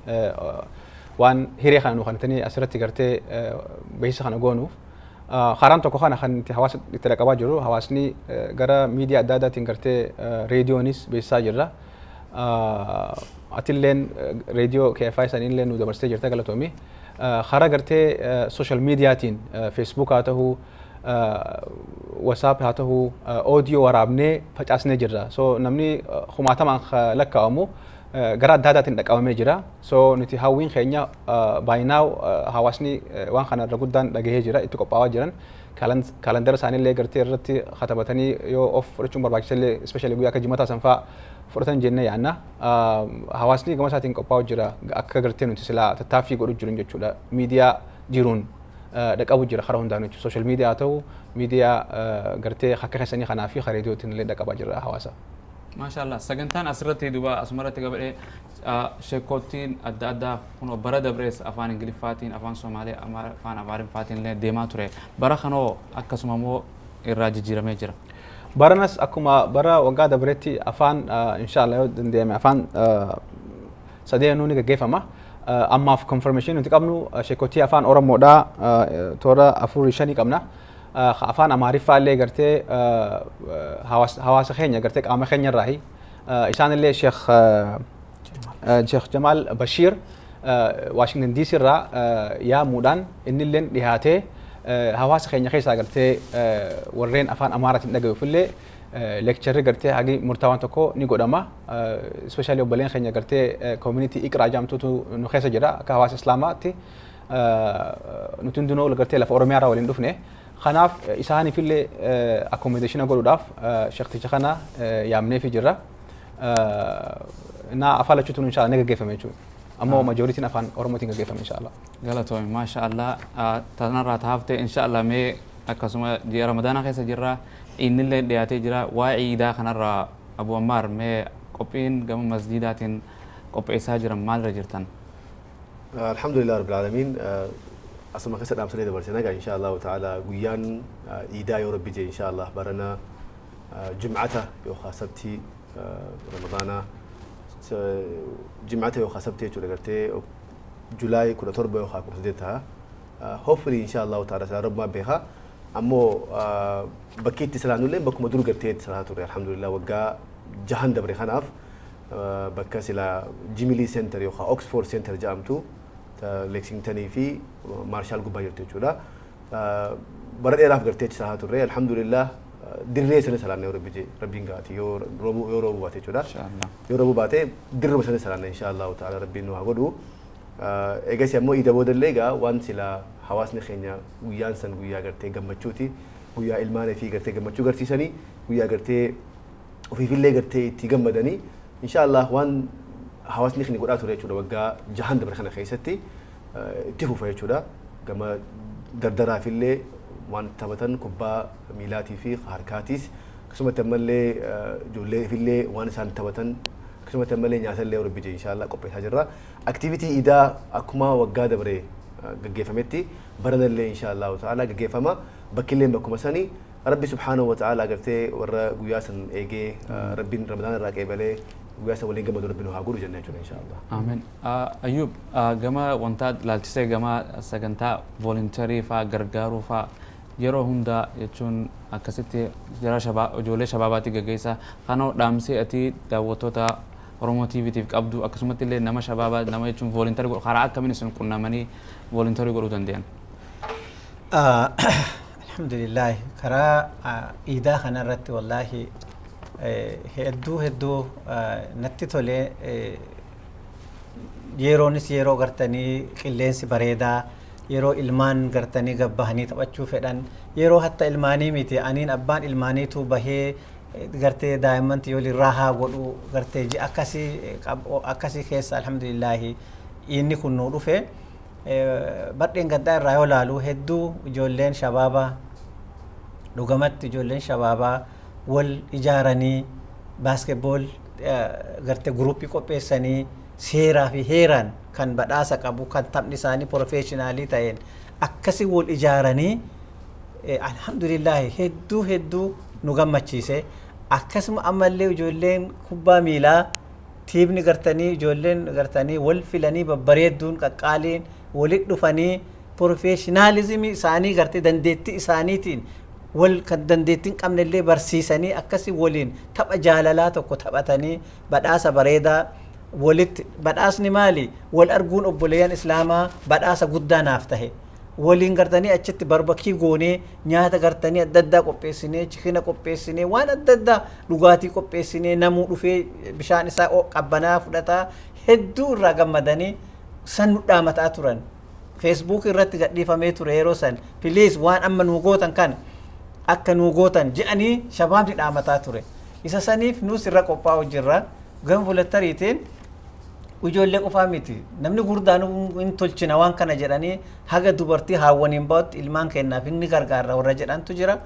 waan hiree kana nu kanatanii asirratti gartee beeksisa kana goonuuf. Karaan tokko kana kan hawaasa itti dhaqabaa jiru hawaasni gara miidiyaa adda addaatiin gartee reediyoonis beeksisaa jirra. Atilleen reediyoo KFI sanillee nu dabarsitee jirta galatoomi. Karaa gartee sooshaal miidiyaatiin feesbuuk haa ta'uu WhatsApp haa ta'uu oodiyoo waraabnee facaasnee jirra. So namni kumaatamaan lakkaa'amu gara adda addaatiin dhaqabamee jira. So nuti hawwiin keenya baay'inaa hawaasni waan kana irra guddaan dhagahee jira itti qophaa'aa jiran kaalandara isaaniillee gartee irratti katabatanii yoo of fudhachuun barbaachisallee especially guyyaa akka jimataa sanfaa fudhatan jennee yaanna. Hawaasni gama isaatiin qophaa'aa jira akka gartee nuti silaa tattaaffii godhu jiru jechuudha. Miidiyaa jiruun dhaqabu jira karaa hundaan jechuudha. Sooshaal miidiyaa haa ta'u miidiyaa gartee akka keessanii kanaa fi karaa reediyootiin illee dhaqabaa jira hawaasa. Maashaallah sagantaan asirratti duba asumarratti gabadhee sheekottiin adda addaa kunoo bara dabrees afaan ingiliffaatiin afaan somaalee afaan amaariffaatiin illee deemaa ture bara kanoo akkasuma immoo irraa jijjiiramee jira. Baranas akkuma bara waggaa dabreetti afaan inshallah yoo danda'ame afaan sadeenuu ni gaggeeffama. Ammaaf confirmation nuti qabnu sheekottii afaan Oromoodhaa toora 4-5 qabna. Afaan Amaariffaa illee gartee hawaasa keenya gartee qaama keenya irraahi isaan illee Sheekh Jamaal Bashiir Washington DC irraa yaamuudhaan inni illee dhiyaatee hawaasa keenya keessaa gartee warreen afaan Amaaraatiin dhaga'uuf illee leekcharri gartee hagi murtaawaan tokko ni godhama. Especially obboleen keenya gartee community Iqraa jedhamtutu nu keessa jira akka hawaasa Islaamaatti nuti hundinuu gartee lafa Oromiyaa irraa waliin dhufne. Kanaaf isaaniif illee accommodation godhuudhaaf sheekticha kana yaamnee fi jirra. Na afaan lachuutu inshallah ni gaggeeffame jechuudha. أما ماجوريتين أفان أورموتين كيف إن شاء الله. galatoomi maasha allah tanarraa tahaftee insha allah mee akkasuma ji'a ramadaana keessa jirra innillee dhiyaatee jira waa ciidaa kanarraa abu ammaar mee qophiin gama masjidaatiin qopheessaa jiran maalirra jirtan الحمد لله رب العالمين أصلا كسر نام سنة برسنا إن شاء الله تعالى ويان إيدا يا ربي جي إن شاء الله برنا جمعته يوخا سبتي رمضان جمعته يوخا سبتي شو لقرتي جولاي كنا تربة يوخا كنا سديتها hopefully إن شاء الله تعالى سلا رب ما بها أمو بكيت سلانو لين بكم مدرو قرتي سلا توري الحمد لله وجا جهان دبري خناف بكاسلا جيميلي سنتر يوخا أوكسفورد سنتر جامتو لكسينغتوني في مارشال غوباير تجولا برد إراف قرتي سلا توري الحمد لله dirree sana salaanne yoo rabbiin gaati yoo roobuu baate jechuudha. Yoo roobuu baate dirruma sana salaanne inshaallah ta'ala rabbiin nu haa godhu. Eegas immoo iida boodallee egaa waan sila hawaasni keenya guyyaan san guyyaa gartee gammachuuti. Guyyaa ilmaanii fi gartee gammachuu garsiisanii guyyaa gartee ofiifillee gartee itti gammadanii inshaallah waan hawaasni keenya godhaa ture jechuudha waggaa jahan dabre kana keessatti itti fufa jechuudha. Gama dardaraafillee waan taphatan kubbaa miilaatii fi harkaatis akkasumatti ammallee ijoollee fillee waan isaan taphatan akkasumatti ammallee nyaatallee rabbi jee inshaallah qopheessaa jirra. Aktivitii iidaa akkuma waggaa dabre gaggeeffametti baranallee inshaallah ta'ala gaggeeffama bakkillee bakkuma sanii rabbi subhaanahu wa ta'ala agartee warra guyyaa san eegee rabbiin ramadaan irraa qeebalee guyyaa san waliin gammadu rabbiin haa godhu jenna jechuudha inshaallah. Amiin. Ayyuub gama wantaa laalchisee gama sagantaa vooluntarii fa'aa gargaaruu fa'aa yeroo hunda jechuun akkasitti jara ijoollee shabaabaatti gaggeessa kanoo dhaamsee ati daawwattoota Oromoo TVtiif qabdu akkasumatti illee nama shabaabaa nama jechuun vooluntarii godhu karaa akkamiin isin qunnamanii vooluntarii godhuu danda'an. Alhamdulillah karaa iidaa kanarratti wallaahi hedduu natti tolee yeroonis yeroo gartanii qilleensi bareedaa yeroo ilmaan gartanii gabbahanii taphachuu fedhan yeroo hatta ilmaanii miti aniin abbaan ilmaaniitu bahee gartee daa'immanti yoo lirraa haa godhu gartee ji akkasii keessa alhamdulillaahi inni kun nuu dhufe badheen gaddaa irraa yoo laalu hedduu ijoolleen shabaabaa dhugamatti ijoolleen shabaabaa wal ijaaranii baaskeetbool gartee guruppii qopheessanii seeraa fi heeraan kan badhaasa qabu kan taphni isaanii professionaalii ta'een akkasi wal ijaaranii alhamdulillah hedduu nu gammachiise akkasuma ammallee ijoolleen kubbaa miilaa tiimni gartanii ijoolleen gartanii wal filanii babbareedduun qaqqaaliin walit dhufanii professionalizimii isaanii gartee dandeettii isaaniitiin wal kan dandeettiin qabnellee barsiisanii akkasi waliin tapha jaalalaa tokko taphatanii badhaasa bareedaa walitti badhaasni maali wal arguun obboleeyyan islaamaa badhaasa guddaa naaf tahe waliin gartanii achitti barbakii goonee nyaata gartanii adda addaa qopheessinee chikina qopheessinee waan adda addaa dhugaatii qopheessinee namuu dhufee bishaan isaa qabbanaa fudhataa hedduu irraa gammadanii san nu dhaamataa turan feesbuuk irratti gadhiifamee ture yeroo san piliis waan amma nuu gootan kan akka nuu gootan je'anii shabaabni dhaamataa ture isa saniif nuus irra qophaa'u jirra gama volontariitiin ijoollee qofaa miti namni gurdaan hin tolchina waan kana jedhanii haga dubartii haawwaniin bahutti ilmaan kennaaf inni gargaarra warra jedhantu jira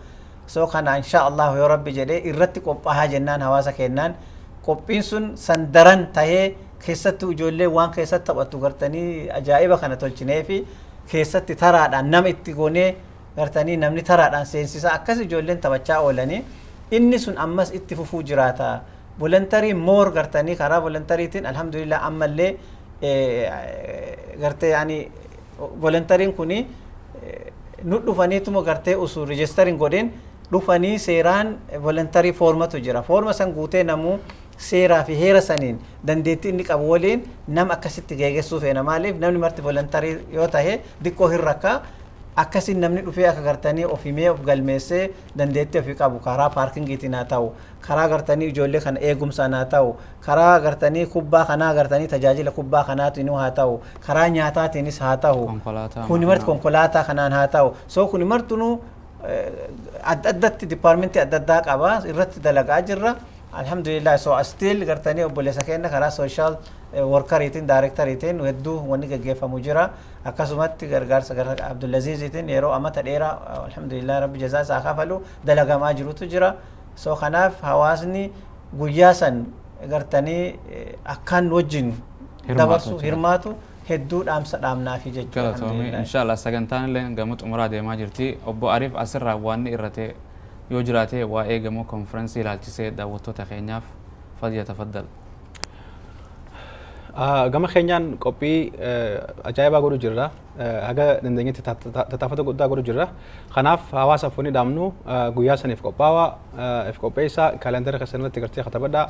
soo kana insha Allah yoo rabbi jedhee irratti qophaa'aa jennaan hawaasa kennaan qophiin sun sandaran tahee keessattuu ijoollee waan keessatti taphattu gartanii ajaa'iba kana tolchinee fi keessatti taraadhaan nama itti goonee gartanii namni taraadhaan seensisa akkas ijoolleen taphachaa oolanii inni sun ammas itti fufuu jiraata. voluntary more gartanii karaa voluntariitiin alhamdulillah ammallee gartee yani voluntariin kuni nu dhufaniituma gartee usul registering godhin dhufanii seeraan voluntary formatu jira forma san guutee namuu seeraa fi heera saniin dandeettii inni qabu waliin nama akkasitti geeggeessuu feena maaliif namni marti voluntary yoo tahe diqqoo hin rakkaa akkasin namni dhufee akka gartanii of himee of galmeessee dandeettii ofii qabu karaa paarkingiitiin haa ta'u karaa gartanii ijoollee kana eegumsaan haa ta'u karaa gartanii kubbaa kanaa gartanii tajaajila kubbaa kanaatiin haa ta'u karaa nyaataatiinis haa ta'u kuni marti konkolaataa kanaan haa ta'u soo kuni martunuu adda addatti dipaarmentii adda addaa qaba irratti dalagaa jirra alhamdulillah so still gartanii obboleessa keenya karaa social workeriitiin directoriitiin hedduu wanni gaggeeffamu jira akkasumatti gargaarsa gara Abdulaziziitiin yeroo amata dheeraa alhamdulillah rabbi jazaa isaa kafalu dalagamaa jirutu jira so kanaaf hawaasni guyyaa san gartanii akkaan wajjin dabarsu hirmaatu hedduu dhaamsa dhaamnaa fi jechuudha galatoomii inshallah sagantaan illee gamoo xumuraa deemaa jirti obbo Ariif asirraa waan irratee yoo jiraate waa'ee gamoo konferensii ilaalchisee daawwattoota keenyaaf fayyadafaddal gama keenyaan qophii ajaa'ibaa godhu jirra haga dandeenyetti tattaafata guddaa godhu jirra kanaaf hawaasaaf wanni dhaamnu guyyaa saniif qophaa'aa if qopheessaa kaalendara keessanirratti gartee katabadhaa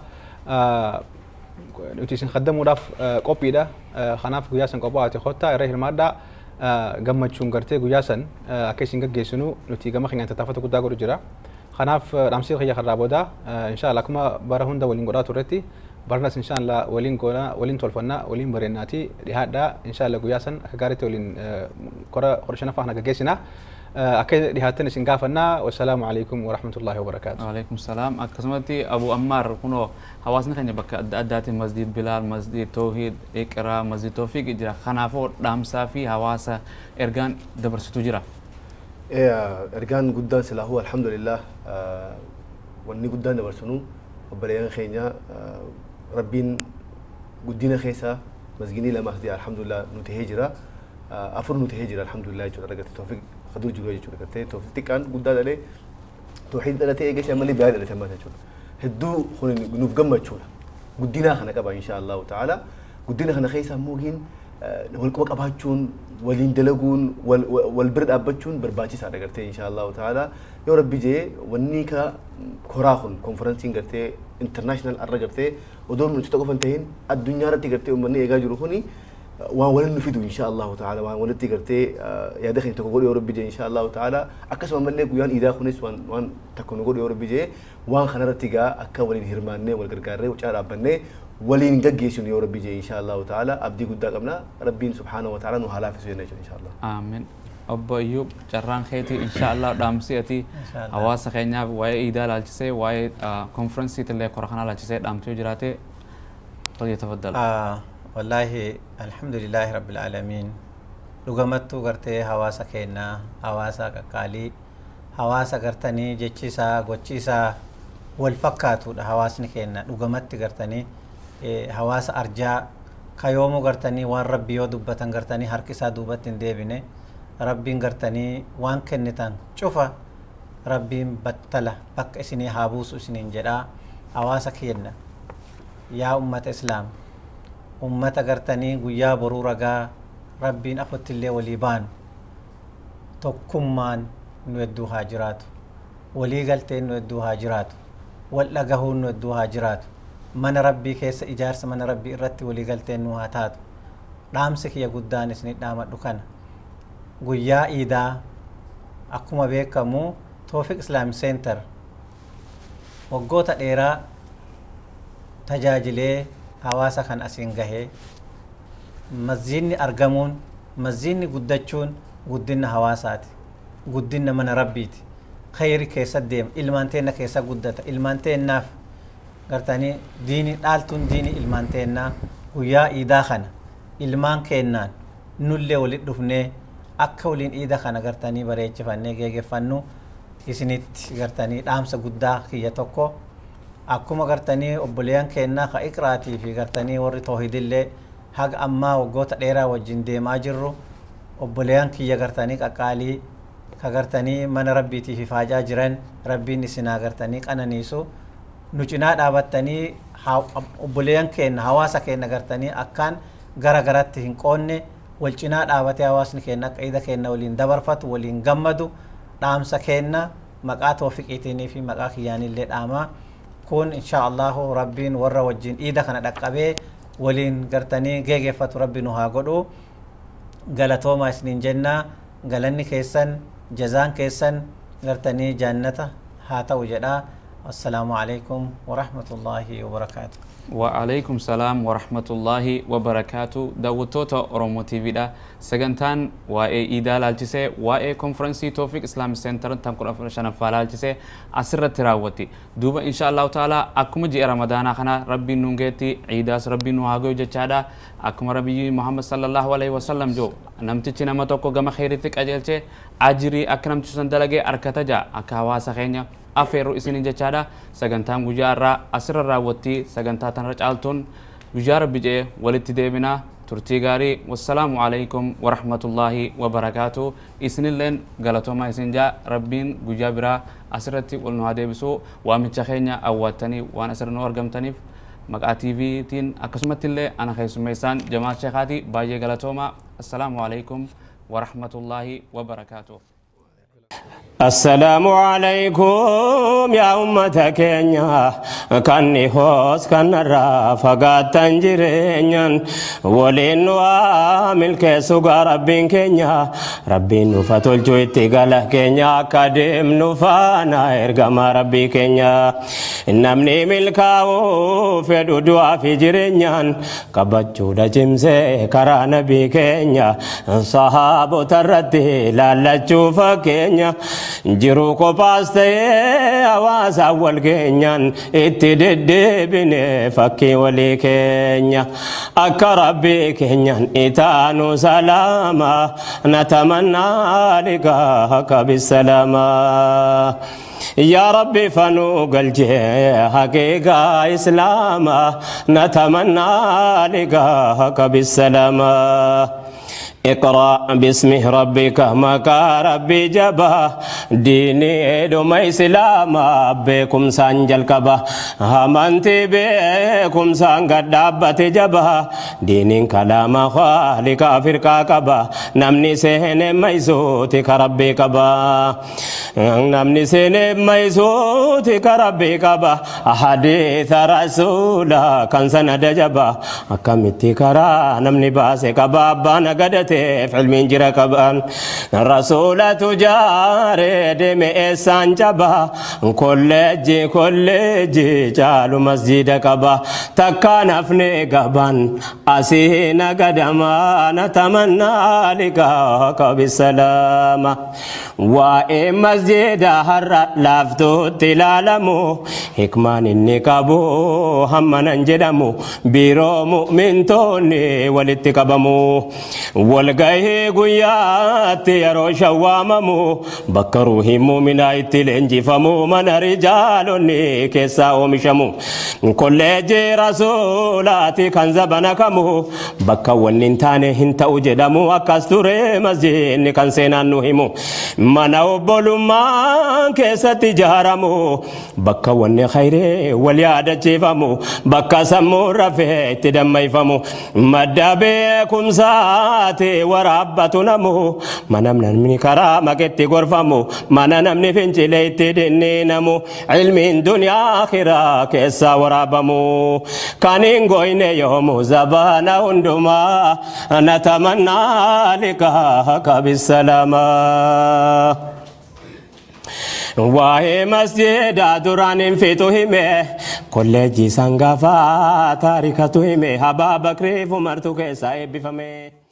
nuti isin khaddamuudhaaf qophiidha kanaaf guyyaa san qophaa'aati kottaa irra hirmaadhaa gammachuun gartee guyyaa san akka isin gaggeessinu nuti gama keenyaan tattaafata guddaa godhu jira kanaaf dhaamsii kiyya karraa booda inshallah akkuma bara hunda waliin godhaa turretti barnas inshallah waliin goona waliin tolfannaa waliin bareennaati dhihaadhaa inshallah guyyaa san akka gaariitti waliin qorshana faana gaggeessina akka dhihaatan isin gaafannaa wassalaamu alaykum wa rahmatullahi wa barakaatuh wa alaykum salaam akkasumatti Abu Ammar kunoo hawaasni keenya bakka adda addaatti masjid Bilaal masjid Tawhid Iqraa masjid Tawfiq jira kanaafoo dhaamsaa fi hawaasa ergaan dabarsitu jira ergaan guddaan silaahu alhamdulillah wanni guddaan dabarsinu obboleeyyan keenya rabbiin guddina keessa masjidni lamaaf di alhamdulillah nuti hijira afur nuti hijira alhamdulillah jechuudha argate Tawfiq خدور جوا يجوا كتير توفيق كان قد هذا ليه توحيد ده تيجي شيء مالي بعد اللي تمام تجوا هدو خلنا نفجم تجوا قدينا خنا كبا إن شاء الله تعالى قدينا خنا خيسة موجين والكوك أبهاتشون والين دلقون والبرد أبهاتشون برباجي سارة كرتي إن شاء الله تعالى يا ربي جي ونيكا كراخون كونفرنسين كرتي انترناشنال أرجع كرتي ودور من تتوقف انتهين الدنيا رتي كرتي ومني إيجا جروخوني وولن نفيدو إن شاء الله تعالى وولن تقرتي يا دخل تقول يا رب جي إن شاء الله تعالى أكسر من لك ويان إذا خنيس وان تكون نقول يا رب جي وان خنا رتيجا أكا ولين هرمانة والقرقارة وشار أبنة ولين جيسون يا رب جي إن شاء الله تعالى أبدي قد قمنا ربين سبحانه وتعالى نهلا في سوينا إن شاء الله آمين أبو أيوب جران خيتي إن شاء الله دامسيتي هواس خينيا واي إيدا لالجسي واي كونفرنسي تلي قرخنا لالجسي دامتيو جراتي فليتفضل والله الحمد لله رب العالمين لغمتو غرتي حواسا كينا حواسا كقالي حواسا غرتني جچيسا غوچيسا والفكاتو حواسني كينا لغمتي غرتني حواس ارجا كيومو غرتني وان ربي يودبتن غرتني هركسا دوبتن ديبني ربين غرتني وان كنتن شوفا ربين بتلا بك اسني حابوس اسنين جدا حواسا كينا يا أمة إسلام ummata gartanii guyyaa boruu ragaa rabbiin afattillee walii baanu tokkummaan nu hedduu haa jiraatu walii galteen nu hedduu haa jiraatu wal dhagahuun nu hedduu haa jiraatu mana rabbii keessa ijaarsa mana rabbii irratti walii galteen nu haa taatu dhaamsi kiyya guddaan isinii dhaamadhu kana guyyaa iidaa akkuma beekamu Tawfiq Islamic Center waggoota dheeraa tajaajilee hawaasa kan asiin gahee masjidni argamuun masjidni guddachuun guddina hawaasaati guddina mana rabbiiti khayri keessa deema ilmaan teenna keessa guddata ilmaan teennaaf gartanii diini dhaaltuun diini ilmaan teennaa guyyaa iidaa kana ilmaan keennaan nullee walit dhufnee akka waliin iida kana gartanii bareechifannee geeggeeffannu isinitti gartanii dhaamsa guddaa kiyya tokko akkuma gartanii obboleeyyan keennaa ka iqraatii fi gartanii warri toohidillee haga ammaa waggoota dheeraa wajjin deemaa jirru obboleeyyan kiyya gartanii qaqqaalii ka gartanii mana rabbiitii fi faajaa jiran rabbiin isinaa gartanii qananiisu nu cinaa dhaabattanii obboleeyyan keenna hawaasa keenna gartanii akkaan gara garatti hin qoonne wal cinaa dhaabatee hawaasni keenna akka iida keenna waliin dabarfatu waliin gammadu dhaamsa keenna maqaa toofiqiitii fi maqaa kiyyaanillee dhaamaa kun inshaallahu rabbiin warra wajjin iida kana dhaqqabee waliin gartanii geeggeeffatu rabbi nu haa godhu galatooma isiniin jennaa galanni keessan jazaan keessan gartanii jannata haa ta'u jedhaa السلام عليكم ورحمة الله وبركاته. وعليكم السلام ورحمة الله وبركاته. داوتوتا أورومو تي في دا سجنتان وإي إيدا لالجسي وإي كونفرنسي توفيق إسلام سنتر تنقل أفرشان فالالجسي أسرة تراوتي دوبا إن شاء الله تعالى أكم جي رمضان خنا ربي نونجيتي عيداس ربي نوهاغو جادا أكم ربي محمد صلى الله عليه وسلم جو نمتي نما توكو غما خيرتك أجلتي أجري أكرم تسن دلقي أركتجا أكاواسا خينيا أفيرو إسنين جادا سجنتان وجارة أسرة راوتي سجنتان رجالتون وجارة بيجي ولتديبنا ترتيغاري والسلام عليكم ورحمة الله وبركاته. إسن اللين غلطوما إسنجا ربين وجابرا أسرتي والنهادي بسو وامتشخينيا أواتني وأنا أسر نور قمتني مقا تي في تين أكسمت اللي أنا خيس ميسان جماعة شيخاتي باجي غلطوما. السلام عليكم ورحمة الله وبركاته. السلام عليكم يا أمة كينيا كاني هوس كان رافقات تنجرين ولين وامل كيسوغا ربين كينيا ربين نفتول جويتي غاله كينيا كادم نفانا إرغما ربي كينيا نمني ملكاو فدو دعا في جرينيان كبجو دا جمسي كرا نبي كينيا صحابو تردي لالجو فكينيا jiru ko paste awasa wal kenyan itidde bine fakki wali kenya akarabi kenyan itanu salama natamanna lika bisalama يا ربي فنوقل حقيقة إسلاما نتمنى لقاك بالسلامة اقرأ باسم ربك مكا ربي جبا ديني دوما إسلاما بكم سانجل كبا همانتي بكم سانجل دابت جبا دينين كلام خالق فرقا كبا نمني سهن ميزوتي كربي كبا نمني سهن ميزوتي كربي كبا حديث رسولا كان سند جبا أكمتي كرا نمني باسي كبا بانا قدتي في علم جرى كبان الرسول تجارد مئسان جبا كل جي جالو مسجد كبا تكان افني قبان أسينا قدما نتمنى لقاك بالسلامة وإن مسجد هر لافتو تلالمو حكمان النكابو همنا نجدمو بيرو مؤمن توني ولتكبمو والغايه غياتي يرو شواممو بكرو همو من ايتلنجي فمو من رجالني كيسا ومشمو كل جي رسولاتي كان زبنكمو بكا وننتاني هنتا وجدمو اكستوري مزين كان سينانو همو مناو بولما كيسا تجارمو بكا وني خيري وليادة جيفمو بكا سمو رفيت دمي فمو مدابيكم ساتي ورابة نمو منامنا من كرامة كتي غرفمو منامنا فنجليت دني نمو علم دنيا آخرة كيسا ورابمو كانين غوين يوم زبانا هندما نتمنى لقاك بالسلامة واهي مسجد دوران فيتوهمه كولجي سانغافا تاريخ توهمه هبا بكري فمرتو كيسا بفمه